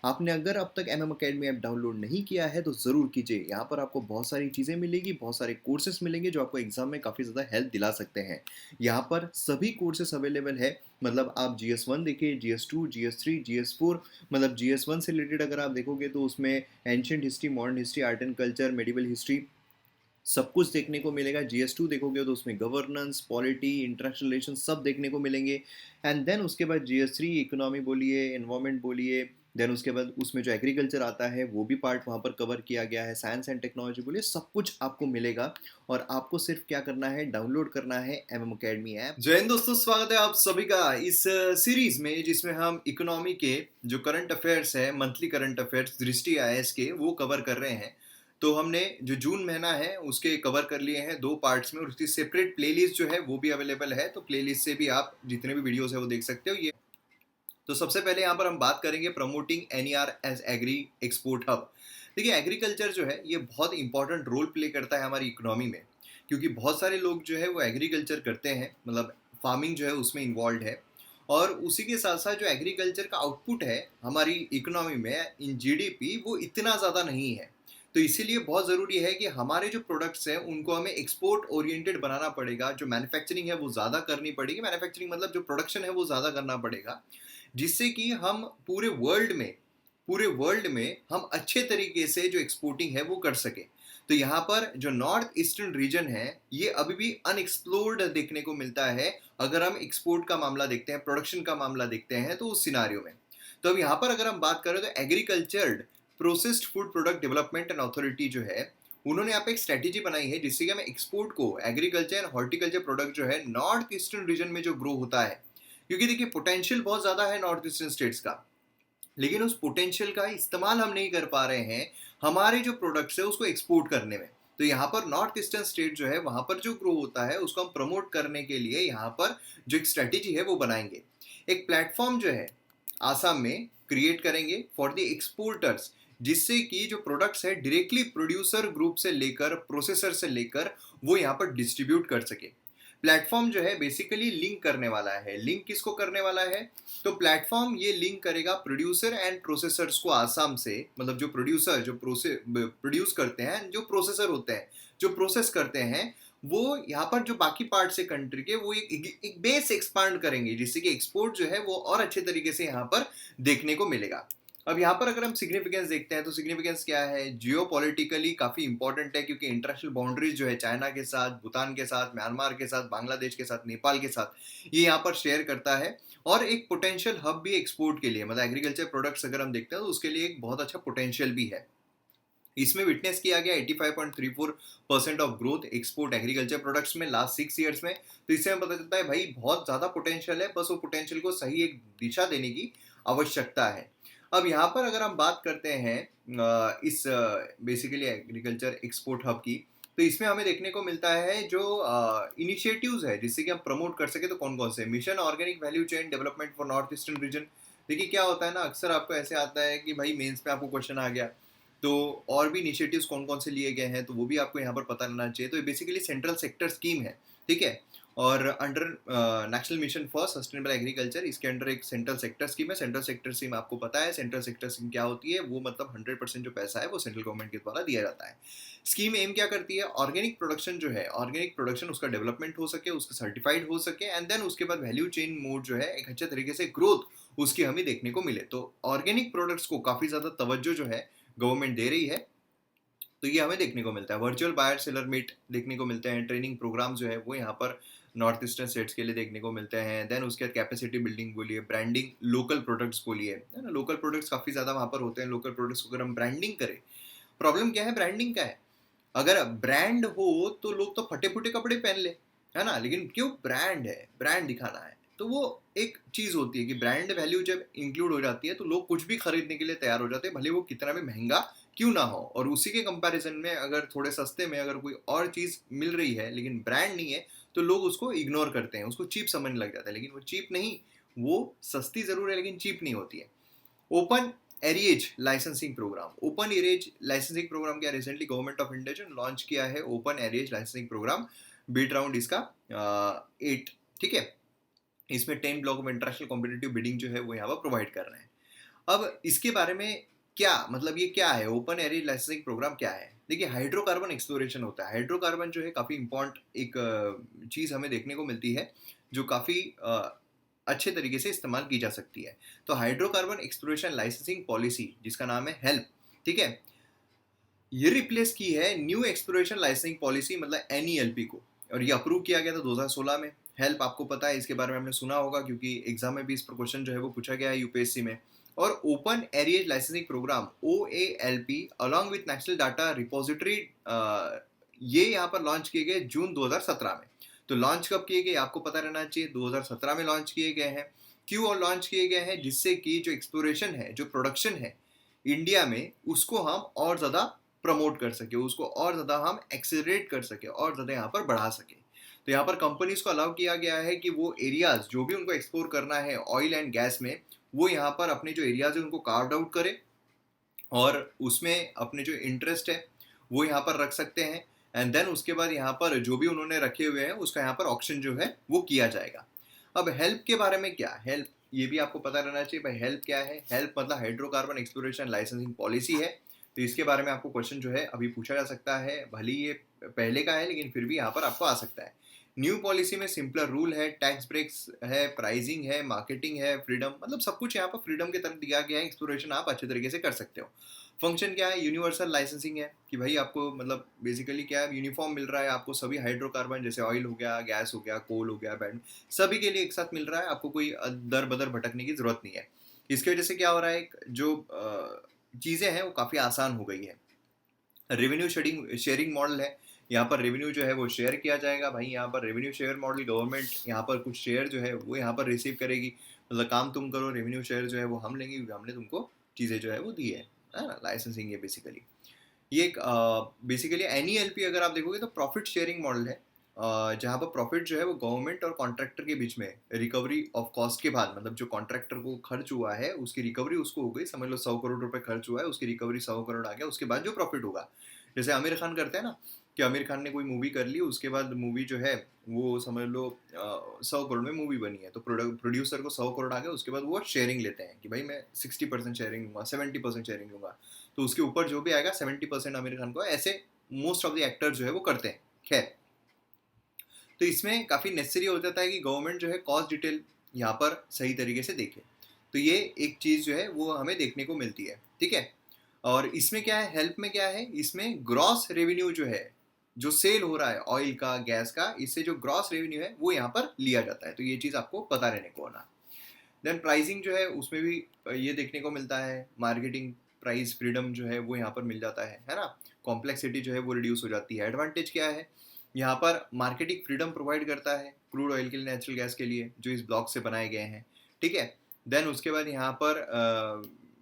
आपने अगर अब तक एमएम अकेडमी ऐप डाउनलोड नहीं किया है तो ज़रूर कीजिए। यहाँ पर आपको बहुत सारी चीज़ें मिलेगी, बहुत सारे कोर्सेज़ मिलेंगे जो आपको एग्ज़ाम में काफ़ी ज़्यादा हेल्प दिला सकते हैं। यहाँ पर सभी कोर्सेज़ अवेलेबल है, मतलब आप जीएस 1 देखिए, जीएस 2, जीएस 3, जीएस 4, मतलब जीएस 1 से रिलेटेड अगर आप देखोगे तो उसमें ancient history, modern history, art and culture, medieval history सब कुछ देखने को मिलेगा। जीएस 2 देखोगे तो उसमें गवर्नेंस, पॉलिटी, इंटरनेशनल रिलेशन सब देखने को मिलेंगे। एंड देन उसके बाद जीएस 3 इकोनॉमी बोलिए, एनवायरमेंट बोलिए, देन उसके बाद उसमें जो एग्रीकल्चर आता है वो भी पार्ट वहाँ पर कवर किया गया है। साइंस एंड टेक्नोलॉजी बोलिए, सब कुछ आपको मिलेगा। और आपको सिर्फ क्या करना है, डाउनलोड करना है एमएम अकेडमी ऐप। जय हिंद दोस्तों, स्वागत है आप सभी का इस सीरीज में जिसमें हम इकोनॉमी के जो करंट अफेयर्स है, मंथली करंट अफेयर्स दृष्टि आईएएस के, वो कवर कर रहे हैं। तो हमने जो जून महीना है उसके कवर कर लिए हैं 2 पार्ट्स में, और उसकी सेपरेट प्लेलिस्ट जो है वो भी अवेलेबल है। तो प्लेलिस्ट से भी आप जितने भी वीडियोस है वो देख सकते हो। ये तो सबसे पहले यहाँ पर हम बात करेंगे promoting NER as agri export hub. देखिए, एग्रीकल्चर जो है ये बहुत इंपॉर्टेंट रोल प्ले करता है हमारी इकोनॉमी में, क्योंकि बहुत सारे लोग जो है वो एग्रीकल्चर करते हैं, मतलब फार्मिंग जो है उसमें इन्वॉल्व है। और उसी के साथ साथ जो एग्रीकल्चर का आउटपुट है हमारी इकोनॉमी में इन जीडीपी, वो इतना ज़्यादा नहीं है। तो इसीलिए बहुत ज़रूरी है कि हमारे जो प्रोडक्ट्स हैं उनको हमें एक्सपोर्ट ओरिएंटेड बनाना पड़ेगा। जो मैन्युफैक्चरिंग है वो ज़्यादा करनी पड़ेगी, मैन्युफैक्चरिंग मतलब जो प्रोडक्शन है वो ज़्यादा करना पड़ेगा, जिससे कि हम पूरे वर्ल्ड में हम अच्छे तरीके से जो एक्सपोर्टिंग है वो कर सके। तो यहाँ पर जो नॉर्थ ईस्टर्न रीजन है ये अभी भी अनएक्सप्लोर्ड देखने को मिलता है। अगर हम एक्सपोर्ट का मामला देखते हैं, प्रोडक्शन का मामला देखते हैं, तो उस सिनारियो में तो अब यहाँ पर अगर हम बात करें तो agriculture processed food product development and authority जो है, उन्होंने यहाँ पे एक स्ट्रेटेजी बनाई है जिससे कि हमें एक्सपोर्ट को एग्रीकल्चर एंड हॉर्टिकल्चर प्रोडक्ट जो है नॉर्थ ईस्टर्न रीजन में जो ग्रो होता है, क्योंकि देखिए पोटेंशियल बहुत ज़्यादा है नॉर्थ ईस्टर्न स्टेट्स का, लेकिन उस पोटेंशियल का इस्तेमाल हम नहीं कर पा रहे हैं हमारे जो प्रोडक्ट्स है उसको एक्सपोर्ट करने में। तो यहाँ पर नॉर्थ ईस्टर्न स्टेट जो है वहाँ पर जो ग्रो होता है उसको हम प्रमोट करने के लिए यहाँ पर जो एक स्ट्रेटेजी है वो बनाएंगे। एक प्लेटफॉर्म जो है आसाम में क्रिएट करेंगे फॉर द एक्सपोर्टर्स, जिससे कि जो प्रोडक्ट्स है डायरेक्टली प्रोड्यूसर ग्रुप से लेकर, प्रोसेसर से लेकर, वो यहाँ पर डिस्ट्रीब्यूट कर सके। प्लेटफॉर्म जो है बेसिकली लिंक करने वाला है। लिंक किसको करने वाला है? तो प्लेटफॉर्म ये लिंक करेगा प्रोड्यूसर एंड प्रोसेसर्स को आसाम से, मतलब जो प्रोड्यूसर जो प्रोड्यूस करते हैं, जो प्रोसेसर होते हैं जो प्रोसेस करते हैं, वो यहाँ पर जो बाकी पार्ट से कंट्री के वो एक बेस एक्सपांड करेंगे, जिससे कि एक्सपोर्ट जो है वो और अच्छे तरीके से यहाँ पर देखने को मिलेगा। अब यहाँ पर अगर हम सिग्निफिकेंस देखते हैं तो सिग्निफिकेंस क्या है, जियोपॉलिटिकली काफ़ी इंपॉर्टेंट है, क्योंकि इंटरनेशनल बाउंड्रीज जो है चाइना के साथ, भूटान के साथ, म्यांमार के साथ, बांग्लादेश के साथ, नेपाल के साथ ये यहाँ पर शेयर करता है। और एक पोटेंशियल हब भी एक्सपोर्ट के लिए, मतलब एग्रीकल्चर प्रोडक्ट्स अगर हम देखते हैं तो उसके लिए एक बहुत अच्छा पोटेंशियल भी है। इसमें विटनेस किया गया 85.34% of growth export agriculture products में लास्ट 6 ईयर्स में। तो इससे हमें पता चलता है भाई बहुत ज़्यादा पोटेंशियल है, बस वो पोटेंशियल को सही एक दिशा देने की आवश्यकता है। अब यहाँ पर अगर हम बात करते हैं इस बेसिकली एग्रीकल्चर एक्सपोर्ट हब की, तो इसमें हमें देखने को मिलता है जो इनिशिएटिव्स है जिससे कि हम प्रमोट कर सके। तो कौन कौन से? Mission organic value chain development for north eastern region. देखिए क्या होता है ना, अक्सर आपको ऐसे आता है कि भाई मेंस पे आपको क्वेश्चन आ गया, तो और भी इनिशिएटिव्स कौन कौन से लिए गए हैं तो वो भी आपको यहाँ पर पता रहना चाहिए। तो ये बेसिकली सेंट्रल सेक्टर स्कीम है, ठीक है। और under national mission for sustainable agriculture, इसके अंडर एक सेंट्रल सेक्टर स्कीम है। सेंट्रल सेक्टर स्कीम आपको पता है, सेंट्रल सेक्टर स्कीम क्या होती है? वो मतलब 100% जो पैसा है वो सेंट्रल गवर्नमेंट के द्वारा दिया जाता है। स्कीम एम क्या करती है? ऑर्गेनिक प्रोडक्शन जो है, ऑर्गेनिक प्रोडक्शन उसका डेवलपमेंट हो सके, उसका सर्टिफाइड हो सके, एंड देन उसके बाद वैल्यू चेन मोड जो है एक अच्छे तरीके से ग्रोथ उसकी हमें देखने को मिले। तो ऑर्गेनिक प्रोडक्ट्स को काफ़ी ज़्यादा तवज्जो जो है गवर्नमेंट दे रही है। तो ये हमें देखने को मिलता है। वर्चुअल बायर सेलर मीट देखने को मिलते हैं। ट्रेनिंग प्रोग्राम जो है वो यहाँ पर नॉर्थ ईस्टर्न स्टेट्स के लिए देखने को मिलते हैं। देन उसके बाद कैपेसिटी बिल्डिंग बोलिए, ब्रांडिंग लोकल प्रोडक्ट्स बोलिए, है ना। लोकल प्रोडक्ट्स काफ़ी ज़्यादा वहाँ पर होते हैं। लोकल प्रोडक्ट्स को अगर हम ब्रांडिंग करें, प्रॉब्लम क्या है ब्रांडिंग का है, अगर ब्रांड हो तो लोग तो फटे फुटे कपड़े पहन ले, है ना, लेकिन क्यों? ब्रांड है, ब्रांड दिखाना है। तो वो एक चीज़ होती है कि ब्रांड वैल्यू जब इंक्लूड हो जाती है तो लोग कुछ भी खरीदने के लिए तैयार हो जाते हैं, भले वो कितना भी महंगा क्यों ना हो। और उसी के कंपैरिजन में अगर थोड़े सस्ते में अगर कोई और चीज़ मिल रही है लेकिन ब्रांड नहीं है, तो लोग उसको इग्नोर करते हैं, उसको चीप समझने लग जाता है। लेकिन वो चीप नहीं, वो सस्ती ज़रूर है लेकिन चीप नहीं होती है। Open acreage licensing program, open acreage licensing program क्या रिसेंटली गवर्नमेंट ऑफ इंडिया ने लॉन्च किया है, open acreage licensing program. Bid round इसका 8, ठीक है। इसमें 10 block of international competitive bidding जो है वो यहाँ पर प्रोवाइड कर रहे हैं। अब इसके बारे में क्या मतलब, ये क्या है ओपन एरिया लाइसेंसिंग प्रोग्राम क्या है? देखिए, हाइड्रोकार्बन एक्सप्लोरेशन होता है। हाइड्रोकार्बन जो है काफ़ी इम्पोर्टेंट एक चीज़ हमें देखने को मिलती है, जो काफ़ी अच्छे तरीके से इस्तेमाल की जा सकती है। तो हाइड्रोकार्बन एक्सप्लोरेशन लाइसेंसिंग पॉलिसी, जिसका नाम है हेल्प, ठीक है, ये रिप्लेस की है न्यू एक्सप्लोरेशन लाइसेंसिंग पॉलिसी मतलब NELP को, और ये अप्रूव किया गया था 2016 में। हेल्प आपको पता है, इसके बारे में हमने सुना होगा क्योंकि एग्जाम में भी इस पर क्वेश्चन जो है वो पूछा गया है यूपीएससी में। और open area licensing programme OALP along with national data repository, ये यहाँ पर लॉन्च किए गए जून 2017 में। तो लॉन्च कब किए गए आपको पता रहना चाहिए, 2017 में लॉन्च किए गए हैं। क्यों और लॉन्च किए गए हैं? जिससे कि जो एक्सप्लोरेशन है, जो प्रोडक्शन है इंडिया में, उसको हम और ज़्यादा प्रमोट कर सके, उसको और ज़्यादा हम एक्सेलरेट कर सके, और ज़्यादा यहाँ पर बढ़ा सके। तो यहाँ पर कंपनीज को अलाउ किया गया है कि वो एरियाज जो भी उनको एक्सप्लोर करना है ऑयल एंड गैस में, वो यहाँ पर अपने जो एरियाज है उनको कार्व आउट करे, और उसमें अपने जो इंटरेस्ट है वो यहाँ पर रख सकते हैं। एंड देन उसके बाद यहाँ पर जो भी उन्होंने रखे हुए हैं उसका यहाँ पर ऑक्शन जो है वो किया जाएगा। अब हेल्प के बारे में क्या, हेल्प ये भी आपको पता रहना चाहिए भाई। हेल्प क्या है? हेल्प मतलब हाइड्रोकार्बन एक्सप्लोरेशन लाइसेंसिंग पॉलिसी है। तो इसके बारे में आपको क्वेश्चन जो है अभी पूछा जा सकता है, भले ही ये पहले का है लेकिन फिर भी यहाँ पर आपको आ सकता है। न्यू पॉलिसी में सिंपलर रूल है, टैक्स ब्रेक्स है, प्राइसिंग है, मार्केटिंग है, फ्रीडम, मतलब सब कुछ यहाँ पर फ्रीडम की तरफ दिया गया है। एक्सप्लोरेशन आप अच्छे तरीके से कर सकते हो। फंक्शन क्या है? यूनिवर्सल लाइसेंसिंग है कि भाई आपको मतलब बेसिकली क्या है, यूनिफॉर्म मिल रहा है आपको सभी हाइड्रोकार्बन, जैसे ऑयल हो गया, गैस हो गया, कोल हो गया, बैंड, सभी के लिए एक साथ मिल रहा है, आपको कोई दर बदर भटकने की जरूरत नहीं है। इसकी वजह से क्या हो रहा है, जो चीज़ें हैं वो काफ़ी आसान हो गई है। रेवेन्यू शेयरिंग शेयरिंग मॉडल है, यहाँ पर रेवेन्यू जो है वो शेयर किया जाएगा भाई। यहाँ पर रेवेन्यू शेयर मॉडल, गवर्नमेंट यहाँ पर कुछ शेयर जो है वो यहाँ पर रिसीव करेगी, मतलब काम तुम करो, रेवेन्यू शेयर जो है वो हम लेंगे क्योंकि हमने तुमको चीज़ें जो है वो दी है ना। लाइसेंसिंग है बेसिकली, ये एक बेसिकली NELP अगर आप देखोगे तो प्रॉफिट शेयरिंग मॉडल है, जहाँ पर प्रॉफिट जो है वो गवर्नमेंट और कॉन्ट्रैक्टर के बीच में रिकवरी ऑफ कॉस्ट के बाद, मतलब जो कॉन्ट्रैक्टर को खर्च हुआ है उसकी रिकवरी उसको हो गई, समझ लो 100 करोड़ रुपए खर्च हुआ है, उसकी रिकवरी 100 करोड़ आ गया, उसके बाद जो प्रॉफिट होगा, जैसे आमिर खान करते हैं ना, कि आमिर खान ने कोई मूवी कर ली, उसके बाद मूवी जो है वो समझ लो 100 करोड़ में मूवी बनी है, तो प्रोड्यूसर को 100 करोड़ आ गया, उसके बाद वो शेयरिंग लेते हैं कि भाई मैं 60% शेयरिंग लूंगा, 70% शेयरिंग लूंगा, तो उसके ऊपर जो भी आएगा 70% आमिर खान को, ऐसे मोस्ट ऑफ द एक्टर जो है वो करते हैं। खैर, तो इसमें काफ़ी नेसेसरी हो जाता है कि गवर्नमेंट जो है कॉस्ट डिटेल यहाँ पर सही तरीके से देखे। तो ये एक चीज़ जो है वो हमें देखने को मिलती है, ठीक है। और इसमें क्या है, हेल्प में क्या है, इसमें ग्रॉस रेवेन्यू जो है, जो सेल हो रहा है ऑयल का, गैस का, इससे जो ग्रॉस रेवेन्यू है वो यहाँ पर लिया जाता है। तो ये चीज़ आपको पता रहने को होना। देन प्राइसिंग जो है उसमें भी ये देखने को मिलता है, मार्केटिंग प्राइस फ्रीडम जो है वो यहाँ पर मिल जाता है ना। कॉम्प्लेक्सिटी जो है वो रिड्यूस हो जाती है। एडवांटेज क्या है, यहाँ पर मार्केटिंग फ्रीडम प्रोवाइड करता है क्रूड ऑयल के लिए, नेचुरल गैस के लिए, जो इस ब्लॉक से बनाए गए हैं, ठीक है। देन उसके बाद यहाँ पर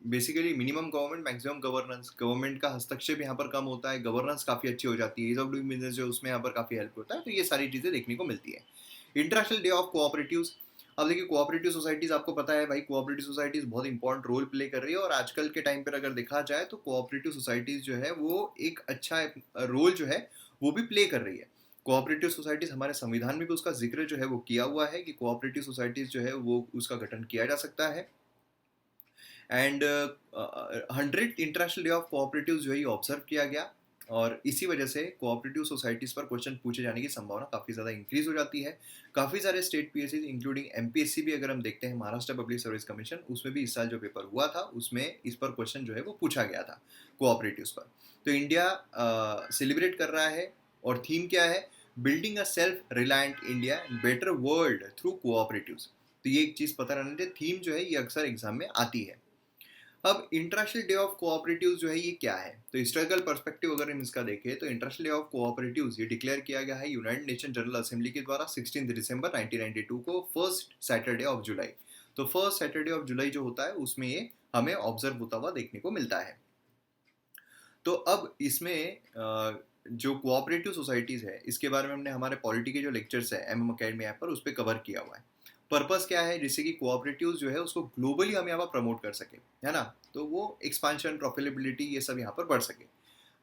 basically minimum government maximum governance, government का हस्तक्षेप यहाँ पर कम होता है, गवर्नेंस काफ़ी अच्छी हो जाती है, ईज ऑफ डूइंग बिजनेस जो उसमें यहाँ पर काफ़ी हेल्प होता है। तो ये सारी चीज़ें देखने को मिलती है। इंटरनेशनल डे ऑफ कोऑपरेटिव्स, अब देखिए कोऑपरेटिव सोसाइटीज़ आपको पता है भाई, कोऑपरेटिव सोसाइटीज़ बहुत इंपॉर्टेंट रोल प्ले कर रही है, और आजकल के टाइम पर अगर देखा जाए तो कोऑपरेटिव सोसाइटीज़ जो है वो एक अच्छा रोल जो है वो भी प्ले कर रही है। कोऑपरेटिव सोसाइटीज़ हमारे संविधान में भी उसका जिक्र जो है वो किया हुआ है कि कोऑपरेटिव सोसाइटीज़ जो है वो उसका गठन किया जा सकता है। And 100 international day of cooperative जो है ये ऑब्जर्व किया गया, और इसी वजह से कोऑपरेटिव सोसाइटीज़ पर क्वेश्चन पूछे जाने की संभावना काफ़ी ज़्यादा इंक्रीज हो जाती है। काफ़ी सारे स्टेट PSCs इंक्लूडिंग MPSC भी अगर हम देखते हैं, महाराष्ट्र पब्लिक सर्विस कमीशन, उसमें भी इस साल जो पेपर हुआ था उसमें इस पर क्वेश्चन जो है वो पूछा गया था कोऑपरेटिव्स पर। तो इंडिया सेलिब्रेट कर रहा है, और थीम क्या है, building a self reliant India and better world through cooperatives. तो ये एक चीज़ पता रहना चाहिए, थीम जो है ये अक्सर एग्जाम में आती है। अब इंटरनेशनल डे ऑफ कोऑपरेटिव्स जो है ये क्या है, तो हिस्टोरिकल पर्सपेक्टिव अगर हम इसका देखें तो इंटरनेशनल डे ऑफ कोऑपरेटिव्स ये डिक्लेयर किया गया है यूनाइटेड नेशन जनरल असेंबली के द्वारा 16 दिसंबर 1992 को, फर्स्ट सैटरडे ऑफ जुलाई। तो फर्स्ट सैटरडे ऑफ जुलाई जो होता है उसमें ये हमें ऑब्जर्व होता हुआ देखने को मिलता है। तो अब इसमें जो कोऑपरेटिव सोसाइटीज़ है इसके बारे में हमने हमारे पॉलिटी के जो लेक्चर्स है MM अकेडमी ऐप पर उस पर कवर किया हुआ है। पर्पस क्या है, जिससे कि कोऑपरेटिव जो है उसको ग्लोबली हम यहाँ पर प्रमोट कर सके, है ना, तो वो एक्सपांशन, प्रॉफिटेबिलिटी, ये सब यहाँ पर बढ़ सके।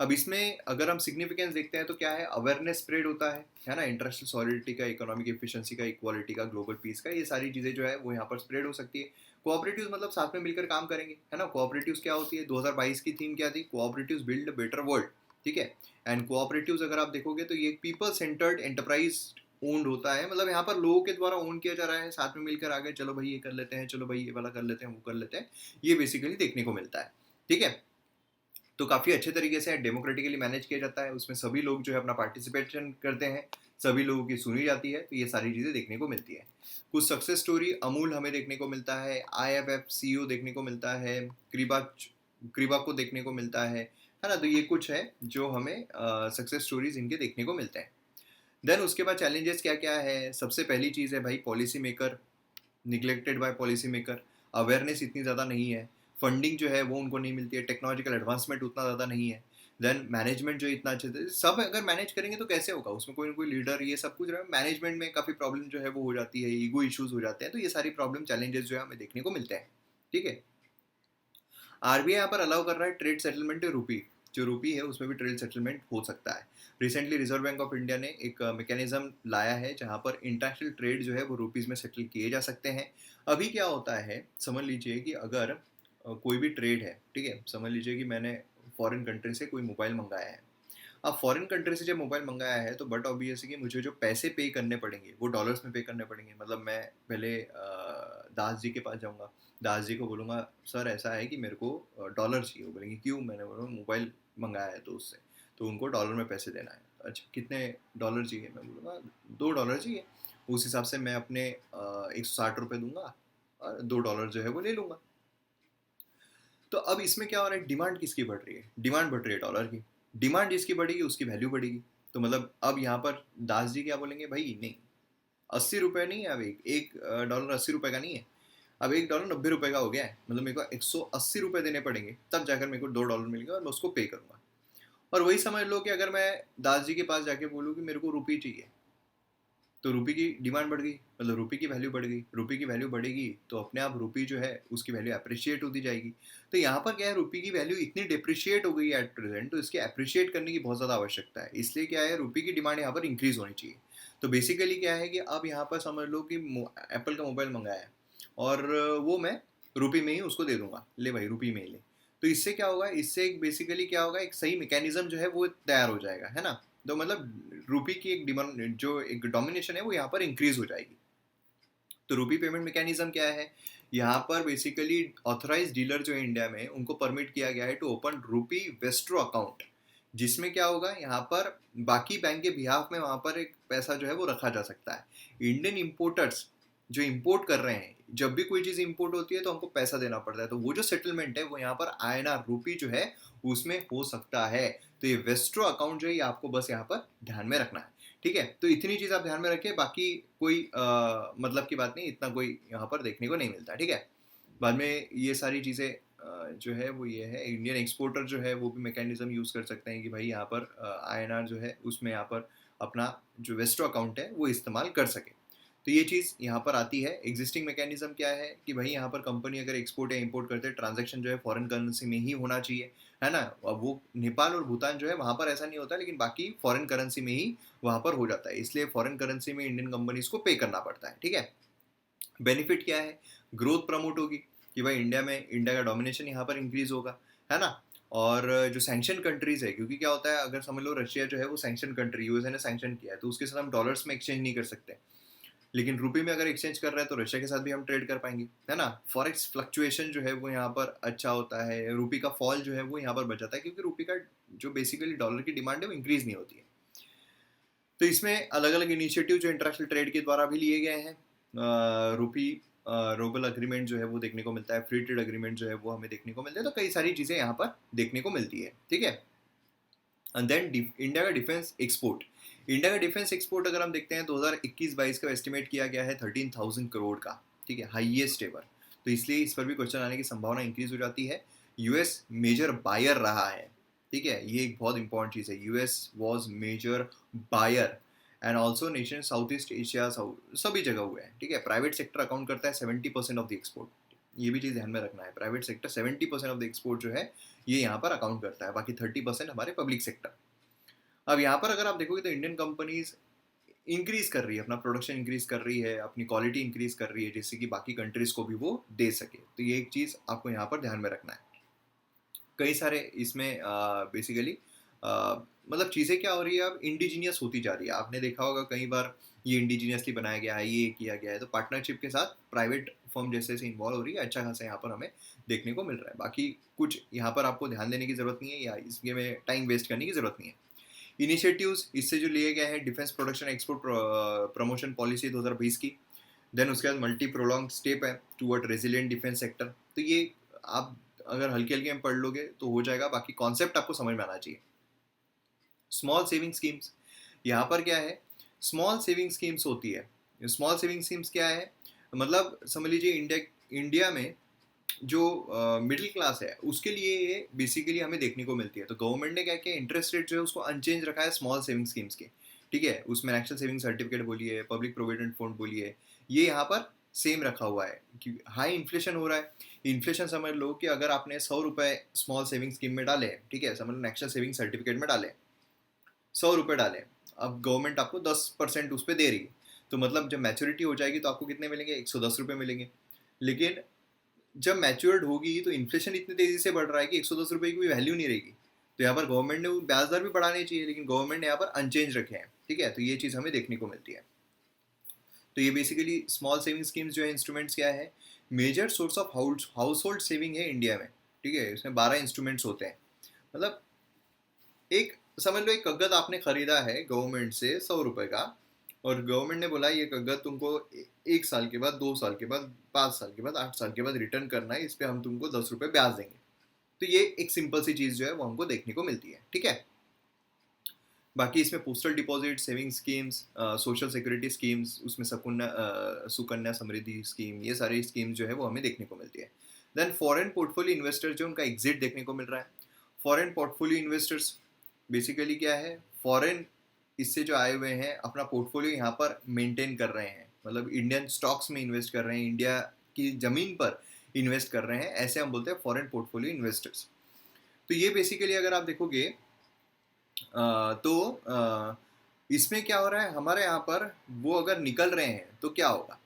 अब इसमें अगर हम सिग्निफिकेंस देखते हैं तो क्या है, अवेयरनेस स्प्रेड होता है ना, इंटरनेशनल सॉलिडिटी का, इकोनॉमिक एफिशिएंसी का, इक्वालिटी का, ग्लोबल पीस का, ये सारी चीज़ें जो है वो यहाँ पर स्प्रेड हो सकती है। कोऑपरेटिव्स मतलब साथ में मिलकर काम करेंगे, है ना। कोऑपरेटिव्स क्या होती है, 2022 की थीम क्या थी, cooperatives build a better world, ठीक है। एंड कोऑपरेटिव्स अगर आप देखोगे तो ये पीपल सेंटर्ड एंटरप्राइज ओन्ड होता है, मतलब यहाँ पर लोगों के द्वारा ओन किया जा रहा है, साथ में मिलकर आगे चलो भाई ये कर लेते हैं, चलो भाई ये वाला कर लेते हैं, वो कर लेते हैं, ये बेसिकली देखने को मिलता है, ठीक है। तो काफ़ी अच्छे तरीके से डेमोक्रेटिकली मैनेज किया जाता है, उसमें सभी लोग जो है अपना पार्टिसिपेशन करते हैं, सभी लोगों की सुनी जाती है, तो ये सारी चीज़ें देखने को मिलती है। कुछ सक्सेस स्टोरी अमूल हमें देखने को मिलता है, IFF CEO देखने को मिलता है, क्रीबा क्रीबा को देखने को मिलता है ना। तो ये कुछ है जो हमें सक्सेस स्टोरीज इनके देखने को मिलते हैं। देन उसके बाद चैलेंजेस क्या क्या है, सबसे पहली चीज़ है भाई policy maker, neglected by policy maker, awareness इतनी ज़्यादा नहीं है, फंडिंग जो है वो उनको नहीं मिलती है, टेक्नोलॉजिकल एडवांसमेंट उतना ज़्यादा नहीं है, देन मैनेजमेंट जो इतना अच्छे से सब अगर मैनेज करेंगे तो कैसे होगा, उसमें कोई ना कोई लीडर, ये सब कुछ मैनेजमेंट में काफ़ी प्रॉब्लम जो है वो हो जाती है, ईगो इश्यूज हो जाते हैं, तो ये सारी प्रॉब्लम चैलेंजेस जो है हमें देखने को मिलते हैं, ठीक है। RBI यहाँ पर अलाउ कर रहा है ट्रेड सेटलमेंट रूपी, जो रूपी है उसमें भी ट्रेड सेटलमेंट हो सकता है। Recently reserve bank of India ने एक मैकेनिज्म लाया है जहाँ पर इंटरनेशनल ट्रेड जो है वो रुपीज़ में सेटल किए जा सकते हैं। अभी क्या होता है, समझ लीजिए कि अगर कोई भी ट्रेड है, ठीक है, समझ लीजिए कि मैंने फॉरेन कंट्री से कोई मोबाइल मंगाया है। अब फॉरेन कंट्री से जब मोबाइल मंगाया है तो बट ऑब्वियस है कि मुझे जो पैसे पे करने पड़ेंगे वो डॉलर्स में पे करने पड़ेंगे। मतलब मैं पहले दास जी के पास जाऊंगा, दास जी को बोलूँगा सर ऐसा है कि मेरे को डॉलर चाहिए। वो बोलेंगे क्यों, मैंने बोला मोबाइल मंगाया है तो उससे, तो उनको डॉलर में पैसे देना है। अच्छा कितने डॉलर चाहिए, मैं बोलूँगा $2 चाहिए। उस हिसाब से मैं अपने 160 रुपये दूंगा और $2 जो है वो ले लूँगा। तो अब इसमें क्या हो रहा है, डिमांड किसकी बढ़ रही है, डिमांड बढ़ रही है डॉलर की। डिमांड जिसकी बढ़ेगी उसकी वैल्यू बढ़ेगी। तो मतलब अब यहाँ पर दास जी क्या बोलेंगे, भाई नहीं 80 रुपये नहीं है, अब एक डॉलर 80 रुपये का नहीं है, अब $1 90 रुपये का हो गया है। मतलब मेरे को 180 रुपये देने पड़ेंगे तब जाकर मेरे को $2 मिलेंगे और मैं उसको पे करूँगा। और वही समझ लो कि अगर मैं दास जी के पास जाके बोलूँ कि मेरे को रुपये चाहिए, तो रुपये की डिमांड बढ़ गई, मतलब रुपये की वैल्यू बढ़ गई। रुपये की वैल्यू बढ़ेगी तो अपने आप रुपये जो है उसकी वैल्यू अप्रिशिएट होती जाएगी। तो यहाँ पर क्या है, रुपये की वैल्यू इतनी डिप्रिशिएट हो गई है एट प्रेजेंट, तो इसके अप्रिशिएट करने की बहुत ज़्यादा आवश्यकता है। इसलिए क्या है, रुपये की डिमांड यहाँ पर इंक्रीज होनी चाहिए। तो बेसिकली क्या है कि अब यहाँ पर समझ लो कि एप्पल का मोबाइल मंगाया है और वो मैं रुपये में ही उसको दे दूंगा, ले भाई रुपये में ही ले। तो इससे क्या होगा, इससे एक बेसिकली क्या होगा, एक सही मैकेनिज्म जो है वो तैयार हो जाएगा, है ना। तो मतलब रुपये की एक डिमांड, जो एक डोमिनेशन है वो यहाँ पर इंक्रीज हो जाएगी। तो रुपी पेमेंट मैकेनिज्म क्या है, यहाँ पर बेसिकली ऑथराइज डीलर जो है इंडिया में उनको परमिट किया गया है to open rupee vostro account, जिसमें क्या होगा, यहाँ पर बाकी बैंक के बिहाफ में वहाँ पर एक पैसा जो है वो रखा जा सकता है। इंडियन इंपोर्टर्स जो इंपोर्ट कर रहे हैं, जब भी कोई चीज़ इंपोर्ट होती है तो हमको पैसा देना पड़ता है, तो वो जो सेटलमेंट है वो यहाँ पर INR रुपी जो है उसमें हो सकता है। तो ये वेस्ट्रो अकाउंट जो है ये आपको बस यहाँ पर ध्यान में रखना है, ठीक है। तो इतनी चीज़ आप ध्यान में रखें, बाकी कोई मतलब की बात नहीं, इतना कोई यहाँ पर देखने को नहीं मिलता, ठीक है। बाद में ये सारी चीज़ें जो है वो ये है, इंडियन एक्सपोर्टर जो है वो भी मैकेनिज्म यूज़ कर सकते हैं कि भाई यहाँ पर INR जो है उसमें यहाँ पर अपना जो वेस्ट्रो अकाउंट है वो इस्तेमाल कर सके। तो ये चीज़ यहाँ पर आती है। एग्जिस्टिंग मैकेनिज्म क्या है कि भाई यहाँ पर कंपनी अगर एक्सपोर्ट या इंपोर्ट करते हैं, ट्रांजैक्शन जो है फॉरेन करेंसी में ही होना चाहिए, है ना। अब वो नेपाल और भूटान जो है वहाँ पर ऐसा नहीं होता, लेकिन बाकी फॉरेन करेंसी में ही वहाँ पर हो जाता है, इसलिए फॉरेन करेंसी में इंडियन कंपनीज को पे करना पड़ता है, ठीक है। बेनिफिट क्या है, ग्रोथ प्रमोट होगी कि भाई इंडिया का डोमिनेशन यहाँ पर इंक्रीज होगा, है ना। और जो सैंक्शन कंट्रीज है, क्योंकि क्या होता है, अगर समझ लो रशिया जो है वो सैंक्शन कंट्री, यूएसए ने सैंक्शन किया है, तो उसके साथ हम डॉलर्स में एक्सचेंज नहीं कर सकते, लेकिन रुपये में अगर एक्सचेंज कर रहे हैं तो रशिया के साथ भी हम ट्रेड कर पाएंगे, है ना। फॉरेक्स फ्लक्चुएशन जो है वो यहाँ पर अच्छा होता है, रुपये का फॉल जो है वो यहाँ पर बच जाता है, क्योंकि रुपये का जो बेसिकली डॉलर की डिमांड है वो इंक्रीज नहीं होती है। तो इसमें अलग अलग इनिशिएटिव जो इंटरनेशनल ट्रेड के द्वारा भी लिए गए हैं। रुपी रोबल अग्रीमेंट जो है वो देखने को मिलता है, फ्री ट्रेड अग्रीमेंट जो है वो हमें देखने को मिलता है, तो कई सारी चीज़ें यहाँ पर देखने को मिलती है, ठीक है। एंड देन इंडिया का डिफेंस एक्सपोर्ट, इंडिया का डिफेंस एक्सपोर्ट अगर हम देखते हैं 2021-22 का एस्टिमेट किया गया है 13,000 करोड़ का, ठीक है, हाईएस्ट एवर। तो इसलिए इस पर भी क्वेश्चन आने की संभावना इंक्रीज हो जाती है। यूएस मेजर बायर रहा है, ठीक है, ये एक बहुत इंपॉर्टेंट चीज़ है, US was major buyer and also nation South East Asia, सभी जगह हुए हैं, ठीक है। प्राइवेट सेक्टर अकाउंट करता है 70% ऑफ द एक्सपोर्ट, ये भी चीज़ ध्यान में रखना है। Private sector 70% of the export जो है ये यहाँ पर अकाउंट करता है, बाकी 30% हमारे पब्लिक सेक्टर। अब यहाँ पर अगर आप देखोगे तो इंडियन कंपनीज इंक्रीज कर रही है, अपना प्रोडक्शन इंक्रीज कर रही है, अपनी क्वालिटी इंक्रीज कर रही है, जिससे कि बाकी कंट्रीज को भी वो दे सके। तो ये एक चीज़ आपको यहाँ पर ध्यान में रखना है। कई सारे इसमें बेसिकली मतलब चीज़ें क्या हो रही है, अब इंडिजीनियस होती जा रही है। आपने देखा होगा कई बार ये इंडिजीनियसली बनाया गया है, ये किया गया है, तो पार्टनरशिप के साथ प्राइवेट फर्म जैसे से इन्वॉल्व हो रही है, अच्छा खासा यहाँ पर हमें देखने को मिल रहा है। बाकी कुछ यहाँ पर आपको ध्यान देने की ज़रूरत नहीं है या इसके में टाइम वेस्ट करने की ज़रूरत नहीं है। इनिशिएटिव्स इससे जो लिए गए हैं, defence production export promotion policy 2020 की, देन उसके बाद मल्टी प्रोलॉन्ग स्टेप है टूवर्ड रेजिलिएंट डिफेंस सेक्टर। तो ये आप अगर हल्के हल्के में पढ़ लोगे तो हो जाएगा, बाकी कॉन्सेप्ट आपको समझ में आना चाहिए। स्मॉल सेविंग स्कीम्स, यहाँ पर क्या है, स्मॉल सेविंग स्कीम्स होती है। स्मॉल सेविंग स्कीम्स क्या है, मतलब समझ लीजिए इंडिया में जो मिडिल क्लास है उसके लिए ये बेसिकली हमें देखने को मिलती है। तो गवर्नमेंट ने क्या किया, इंटरेस्ट रेट जो है उसको अनचेंज रखा है स्मॉल सेविंग स्कीम्स के, ठीक है। उसमें नेशनल सेविंग सर्टिफिकेट बोलिए, पब्लिक प्रोविडेंट फंड बोलिए, ये यहाँ पर सेम रखा हुआ है। कि हाई इन्फ्लेशन हो रहा है, इन्फ्लेशन समझ लो कि अगर आपने 100 रुपये स्मॉल सेविंग स्कीम में डाले, ठीक है, समझ लो नेशनल सेविंग सर्टिफिकेट में डाले, 100 रुपये डाले, अब गवर्नमेंट आपको 10% उस पर दे रही है, तो मतलब जब मैच्योरिटी हो जाएगी तो आपको कितने मिलेंगे, 110 रुपये मिलेंगे। लेकिन जब मैच्योर्ड होगी तो इन्फ्लेशन इतनी तेजी से बढ़ रहा है कि 110 रुपये की कोई वैल्यू नहीं रहेगी। तो यहाँ पर गवर्नमेंट ने ब्याज दर भी बढ़ाने चाहिए, लेकिन गवर्नमेंट ने यहाँ पर अनचेंज रखे हैं, ठीक है। तो ये चीज़ हमें देखने को मिलती है। तो ये बेसिकली स्मॉल सेविंग स्कीम्स जो है, इंस्ट्रूमेंट्स क्या है, major source of household saving है इंडिया में, ठीक है। इसमें 12 इंस्ट्रूमेंट्स होते हैं। मतलब एक समझ लो, एक कागज आपने खरीदा है गवर्नमेंट से 100 रुपये का, और गवर्नमेंट ने बोला ये कागज तुमको 1 साल के बाद, 2 साल के बाद, 5 साल के बाद, 8 साल के बाद रिटर्न करना है, इस पर हम तुमको 10 रुपये ब्याज देंगे। तो ये एक सिंपल सी चीज़ जो है वो हमको देखने को मिलती है, ठीक है। बाकी इसमें postal deposit, saving schemes, social security schemes, उसमें सुकन्या समृद्धि स्कीम, ये सारी स्कीम्स जो है वो हमें देखने को मिलती है। देन फॉरेन पोर्टफोलियो इन्वेस्टर्स जो, उनका एग्जिट देखने को मिल रहा है। फॉरेन पोर्टफोलियो इन्वेस्टर्स बेसिकली क्या है, फॉरेन इससे जो आए हुए हैं अपना पोर्टफोलियो यहाँ पर मेंटेन कर रहे हैं, मतलब इंडियन स्टॉक्स में इन्वेस्ट कर रहे हैं, इंडिया की ज़मीन पर इन्वेस्ट कर रहे हैं, ऐसे हम बोलते हैं फॉरेन पोर्टफोलियो इन्वेस्टर्स। तो ये बेसिकली अगर आप देखोगे इसमें क्या हो रहा है, हमारे यहाँ पर वो अगर निकल रहे हैं तो क्या होगा,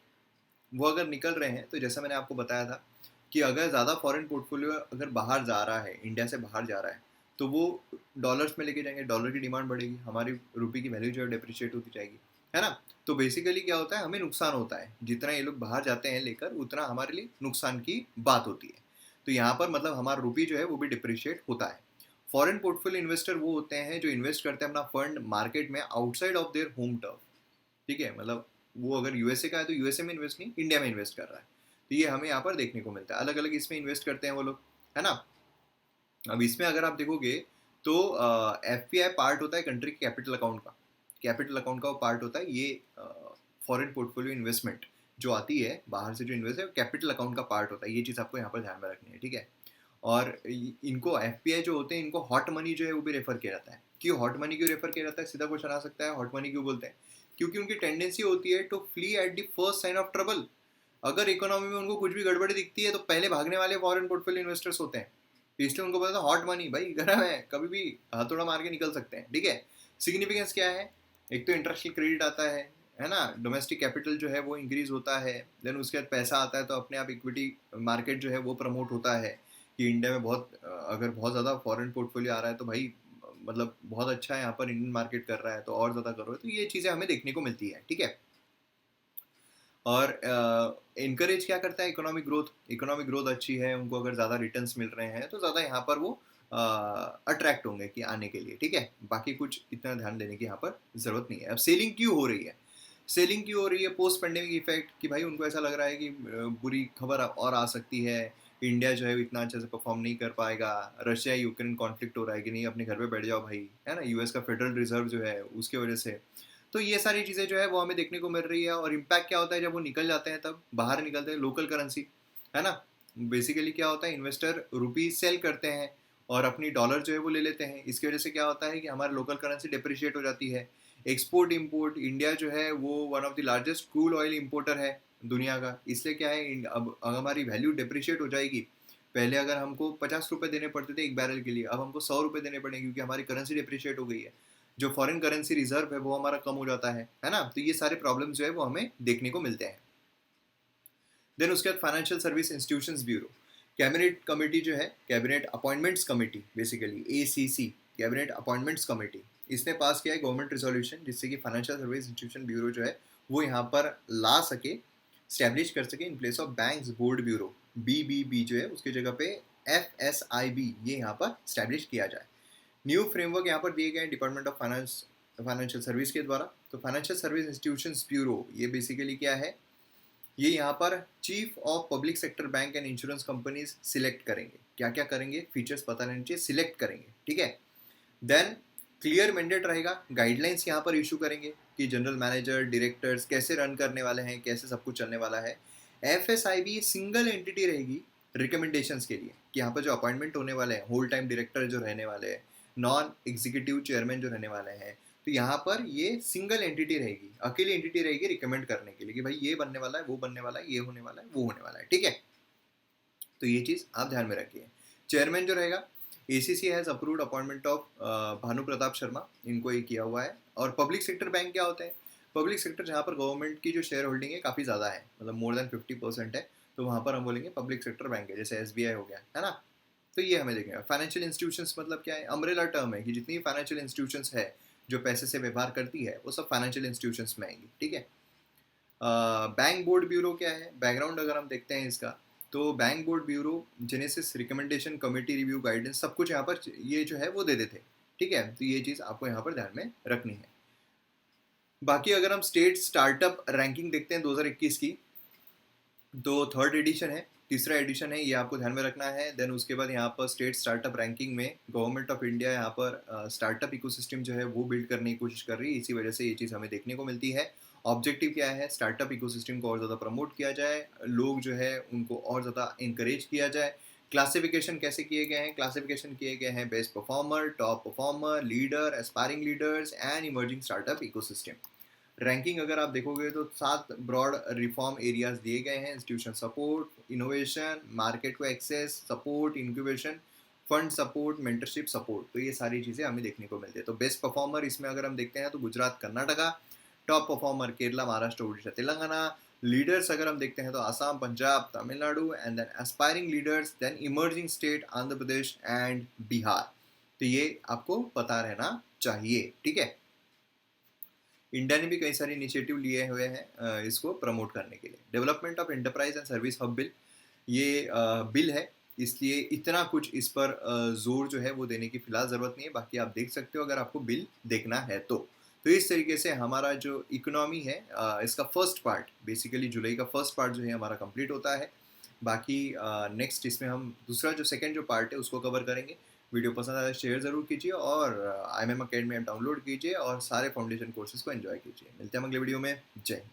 वो अगर निकल रहे हैं तो जैसा मैंने आपको बताया था कि अगर ज़्यादा फॉरेन पोर्टफोलियो अगर बाहर जा रहा है, इंडिया से बाहर जा रहा है, तो वो डॉलर्स में लेके जाएंगे, डॉलर की डिमांड बढ़ेगी, हमारी रुपये की वैल्यू जो है डिप्रिशिएट होती जाएगी, है ना। तो बेसिकली क्या होता है, हमें नुकसान होता है, जितना ये लोग बाहर जाते हैं लेकर उतना हमारे लिए नुकसान की बात होती है। तो यहाँ पर मतलब हमारा रुपये जो है वो भी डिप्रिशिएट होता है। फॉरेन पोर्टफोलियो इन्वेस्टर वो होते हैं जो इन्वेस्ट करते हैं अपना फंड मार्केट में outside of their home turf, ठीक है। मतलब वो अगर यूएसए का है तो यूएसए में इन्वेस्ट नहीं, इंडिया में इन्वेस्ट कर रहा है। तो ये हमें यहाँ पर देखने को मिलता है, अलग अलग इसमें इन्वेस्ट करते हैं वो लोग, है ना। अब इसमें अगर आप देखोगे तो एफपीआई पार्ट होता है कंट्री के कैपिटल अकाउंट का, कैपिटल अकाउंट का वो पार्ट होता है। ये फॉरेन पोर्टफोलियो इन्वेस्टमेंट जो आती है बाहर से जो इन्वेस्ट है, कैपिटल अकाउंट का पार्ट होता है। ये चीज़ आपको यहाँ पर ध्यान में रखनी है, ठीक है। और इनको एफपीआई जो होते हैं, इनको हॉट मनी जो है वो भी रेफर किया जाता है। क्यों हॉट मनी क्यों रेफर किया जाता है, सीधा क्वेश्चन आ सकता है, हॉट मनी क्यों बोलते हैं, क्योंकि उनकी टेंडेंसी होती है to flee at the first sign of trouble. अगर इकोनॉमी में उनको कुछ भी गड़बड़ी दिखती है तो पहले भागने वाले फॉरेन पोर्टफोलियो इन्वेस्टर्स होते हैं। तो इसलिए उनको पता था हॉट मनी भाई गर्म है, कभी भी हथौड़ा मार के निकल सकते हैं, ठीक है। सिग्निफिकेंस क्या है, एक तो इंटरनेशनल क्रेडिट आता है ना, डोमेस्टिक कैपिटल जो है वो इंक्रीज होता है, देन उसके बाद पैसा आता है तो अपने आप इक्विटी मार्केट जो है वो प्रमोट होता है कि इंडिया में अगर बहुत ज़्यादा फॉरेन पोर्टफोलियो आ रहा है तो भाई मतलब बहुत अच्छा है, यहाँ पर इंडियन मार्केट कर रहा है तो और ज़्यादा करो। तो ये चीज़ें हमें देखने को मिलती है, ठीक है। और इनकरेज क्या करता है, इकोनॉमिक ग्रोथ, इकोनॉमिक ग्रोथ अच्छी है, उनको अगर ज़्यादा रिटर्न्स मिल रहे हैं तो ज़्यादा यहाँ पर वो अट्रैक्ट होंगे कि आने के लिए, ठीक है। बाकी कुछ इतना ध्यान देने की यहाँ पर ज़रूरत नहीं है। अब सेलिंग क्यों हो रही है, सेलिंग क्यों हो रही है, पोस्ट पेंडेमिक इफेक्ट, कि भाई उनको ऐसा लग रहा है कि बुरी खबर और आ सकती है, इंडिया जो है इतना अच्छे से परफॉर्म नहीं कर पाएगा, रशिया यूक्रेन कॉन्फ्लिक्ट हो रहा है कि नहीं अपने घर पे बैठ जाओ भाई, है ना, यूएस का फेडरल रिजर्व जो है उसके वजह से। तो ये सारी चीज़ें जो है वो हमें देखने को मिल रही है। और इम्पैक्ट क्या होता है, जब वो निकल जाते हैं तब बाहर निकलते हैं लोकल करेंसी, है ना। बेसिकली क्या होता है, इन्वेस्टर रुपी सेल करते हैं और अपनी डॉलर जो है वो ले लेते हैं। इसकी वजह से क्या होता है कि हमारी लोकल करेंसी डिप्रिशिएट हो जाती है। एक्सपोर्ट इंपोर्ट, इंडिया जो है वो one of the largest crude oil importer है, दुनिया का, इसलिए क्या है अब हमारी वैल्यू डिप्रिशिएट हो जाएगी। पहले अगर हमको 50 रुपये देने पड़ते थे एक बैरल के लिए, अब हमको 100 रुपये देने पड़ेंगे क्योंकि हमारी करेंसी डिप्रिशिएट हो गई है। जो फॉरेन करेंसी रिजर्व है वो हमारा कम हो जाता है ना। तो ये सारे प्रॉब्लम जो है वो हमें देखने को मिलते हैं। देन उसके बाद financial service institutions bureau, cabinet committee जो है, cabinet appointments committee basically ACC, cabinet appointments committee, इसने पास किया है गवर्नमेंट रेजोल्यूशन जिससे कि फाइनेंशियल सर्विस इंस्टीट्यूशन ब्यूरो जो है वो यहाँ पर ला सके, स्टैब्लिश कर सके in place of banks board bureau, BBB जो है उसकी जगह पे FSIB ये यहाँ पर स्टैब्लिश किया जाए। न्यू फ्रेमवर्क यहाँ पर दिए गए department of finance financial service के द्वारा। तो फाइनेंशियल सर्विस इंस्टीट्यूशंस ब्यूरो ये बेसिकली क्या है, ये यहाँ पर chief of public sector bank and insurance companies select करेंगे। क्या क्या करेंगे, फीचर्स पता रहने चाहिए, सिलेक्ट करेंगे, ठीक है। देन क्लियर मैंडेट रहेगा, गाइडलाइंस यहाँ पर इशू करेंगे कि जनरल मैनेजर डायरेक्टर्स कैसे रन करने वाले हैं, कैसे सब कुछ चलने वाला है। FSIB सिंगल एंटिटी रहेगी रिकमेंडेशंस के लिए कि यहाँ पर जो अपॉइंटमेंट होने वाले हैं, होल टाइम डायरेक्टर जो रहने वाले हैं, नॉन एग्जीक्यूटिव चेयरमैन जो रहने वाले हैं, तो यहाँ पर ये सिंगल एंटिटी रहेगी, अकेली एंटिटी रहेगी रिकमेंड करने के लिए कि भाई ये बनने वाला है, वो बनने वाला है, ये होने वाला है, वो होने वाला है, ठीक है। तो ये चीज़ आप ध्यान में रखिए। चेयरमैन जो रहेगा, ACC has approved appointment of Bhanu Pratap Sharma, इनको ये किया हुआ है। और पब्लिक सेक्टर बैंक क्या होते हैं, पब्लिक सेक्टर जहाँ पर गवर्नमेंट की जो शेयर होल्डिंग है काफ़ी ज़्यादा है, मतलब मोर देन 50% है, तो वहाँ पर हम बोलेंगे पब्लिक सेक्टर बैंक है, जैसे SBI हो गया, है ना। तो ये हमें देखेंगे। फाइनेंशियल इंस्टीट्यूशंस मतलब क्या है, अम्ब्रेला टर्म है कि जितनी फाइनेंशियल इंस्टीट्यूशंस है जो पैसे से व्यवहार करती है वो सब फाइनेंशियल इंस्टीट्यूशंस में आएंगी, ठीक है। बैंक बोर्ड ब्यूरो क्या है, बैकग्राउंड अगर हम देखते हैं इसका, तो bank board bureau genesis recommendation committee review guidance सब कुछ यहाँ पर ये जो है वो दे देते, ठीक है। तो ये चीज़ आपको यहाँ पर ध्यान में रखनी है। बाकी अगर हम स्टेट स्टार्टअप रैंकिंग देखते हैं 2021 की, तो थर्ड एडिशन है, तीसरा एडिशन है, ये आपको ध्यान में रखना है। देन उसके बाद यहाँ पर स्टेट स्टार्टअप रैंकिंग में गवर्नमेंट ऑफ इंडिया यहाँ पर स्टार्टअप इकोसिस्टम जो है वो बिल्ड करने की कोशिश कर रही है, इसी वजह से ये चीज़ हमें देखने को मिलती है। ऑब्जेक्टिव क्या है, स्टार्टअप इकोसिस्टम को और ज़्यादा प्रमोट किया जाए, लोग जो है उनको और ज़्यादा इंकरेज किया जाए। क्लासिफिकेशन कैसे किए गए हैं, क्लासिफिकेशन किए गए हैं best performer, top performer, leader, aspiring leaders and emerging startup ecosystem. Ranking अगर आप देखोगे तो 7 ब्रॉड रिफॉर्म एरियाज दिए गए हैं, इंस्टीट्यूशन सपोर्ट, इनोवेशन, मार्केट को access, support, incubation, fund support, mentorship support. तो ये सारी चीज़ें हमें देखने को मिलती है। तो बेस्ट परफॉर्मर इसमें अगर हम देखते हैं तो Gujarat, Karnataka, top performer Kerala, Maharashtra, Orissa, Telangana. Leaders अगर हम देखते हैं तो Assam, Punjab, Tamil Nadu, and then aspiring leaders, then emerging state Andhra Pradesh and Bihar. तो ये आपको पता रहना चाहिए, ठीक है। इंडिया ने भी कई सारे इनिशिएटिव लिए हुए हैं इसको प्रमोट करने के लिए। Development of enterprise and service hub bill, ये बिल है, इसलिए इतना कुछ इस पर जोर जो है वो देने की फिलहाल ज़रूरत नहीं है। बाकी आप देख सकते हो अगर आपको बिल देखना है तो इस तरीके से हमारा जो इकोनॉमी है इसका फर्स्ट पार्ट, बेसिकली जुलाई का फर्स्ट पार्ट जो है हमारा कंप्लीट होता है। बाकी नेक्स्ट इसमें हम दूसरा जो सेकंड जो पार्ट है उसको कवर करेंगे। वीडियो पसंद आया शेयर ज़रूर कीजिए और IMM अकेडमी ऐप डाउनलोड कीजिए और सारे फाउंडेशन कोर्सेज को एंजॉय कीजिए। मिलते हैं अगले वीडियो में। जय हिंद।